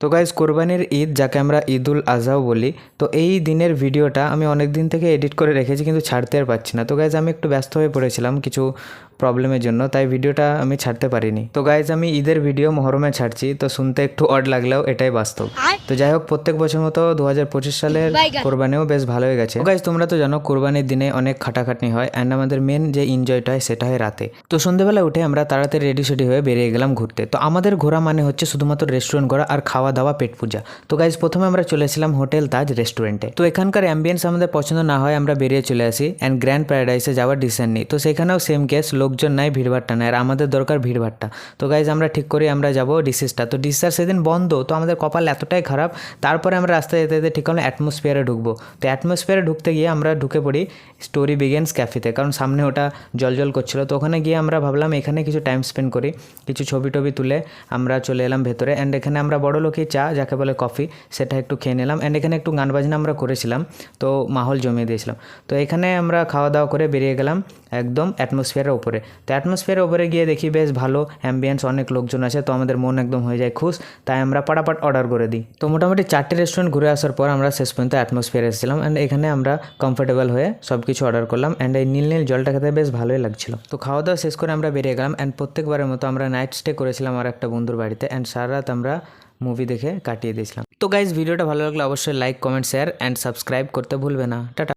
তো গাইজ কোরবানির ঈদ যাকে আমরা ঈদুল আজহাও বলি, তো এই দিনের ভিডিওটা আমি অনেক দিন থেকে এডিট করে রেখেছি কিন্তু ছাড়তে আর পারছি না। তো গাইজ আমি একটু ব্যস্ত হয়ে পড়েছিলাম কিছু প্রবলেমের জন্য, তাই ভিডিওটা আমি ছাড়তে পারিনি। তো গাইজ আমি ঈদের ভিডিও মহরমে ছাড়ছি, তো শুনতে একটু অড লাগলেও এটাই বাস্তব। তো যাই হোক, প্রত্যেক বছর মতো 2025 সালের কোরবানিও বেশ ভালো হয়ে গেছে। গাইজ তোমরা তো জানো কোরবানির দিনে অনেক খাটাখাটনি হয় অ্যান্ড আমাদের মেন যে এনজয়টা হয় সেটা হয় রাতে। তো সন্ধ্যেবেলা উঠে আমরা তাড়াতাড়ি রেডি সেডি হয়ে বেরিয়ে গেলাম ঘুরতে। তো আমাদের ঘোরা মানে হচ্ছে শুধুমাত্র রেস্টুরেন্ট ঘোরা আর খাওয়া দাওয়া পেট পূজা। তো গাইজ প্রথমে আমরা চলে এসেছিলাম হোটেল তাজ রেস্টুরেন্টে। তো এখানকার অ্যাম্বিয়েন্স আমাদের পছন্দ না হয় আমরা বেরিয়ে চলে আসি অ্যান্ড গ্র্যান্ড প্যারাডাইসে যাওয়ার ডিসিশন নিই। তো সেখানেও সেম কেস, লোকজন নাই, ভিড়ভাড়টা নাই, আর আমাদের দরকার ভিড়ভাড়টা। তো গাইজ আমরা ঠিক করি আমরা যাবো ডিসিসটা। তো ডিসিসটার সেদিন বন্ধ, তো আমাদের কপাল এতটাই খারাপ। তারপরে আমরা রাস্তায় যেতে যেতে ঠিক করলাম অ্যাটমসফিয়ারে ঢুকবো। তো অ্যাটমসফিয়ারে ঢুকতে গিয়ে আমরা ঢুকে পড়ি স্টোরি বিগেন্স ক্যাফেতে, কারণ সামনে ওটা জল করছিল। তো ওখানে গিয়ে আমরা ভাবলাম এখানে কিছু টাইম স্পেন্ড করি, কিছু ছবি টবি তুলে আমরা চলে এলাম ভেতরে। অ্যান্ড এখানে আমরা বড় লোকই চা যাকে বলে কফি, সেটা একটু খেয়ে নিলাম। অ্যান্ড এখানে একটু গান বাজনা আমরা করেছিলাম, তো মাহল জমিয়ে দিয়েছিলাম। তো এখানে আমরা খাওয়া দাওয়া করে বেরিয়ে গেলাম একদম অ্যাটমসফিয়ারের উপরে। তো অ্যাটমসফিয়ারের উপরে গিয়ে দেখি বেশ ভালো অ্যাম্বিয়েন্স, অনেক লোকজন আছে, তো আমাদের মন একদম হয়ে যায় খুশ। তাই আমরা পাটাপাট অর্ডার করে দিই। তো মোটামুটি 4টে রেস্টুরেন্ট ঘুরে আসার পর আমরা শেষ পর্যন্ত অ্যাটমসফিয়ারে এসেছিলাম। অ্যান্ড এখানে আমরা কমফোর্টেবল হয়ে সব কিছু অর্ডার করলাম। অ্যান্ড এই নীল জলটা খেতে বেশ ভালোই লাগছিল। তো খাওয়া দাওয়া শেষ করে আমরা বেরিয়ে গেলাম। অ্যান্ড প্রত্যেকবারের মতো আমরা নাইট স্টে করেছিলাম আর একটা বন্ধুর বাড়িতে। অ্যান্ড সারা রাত আমরা মুভি দেখে কাটিয়ে দিয়েছিলাম। তো গাইজ ভিডিওটা ভালো লাগলে অবশ্যই like, comment, share and subscribe করতে ভুলবে না। টাটা।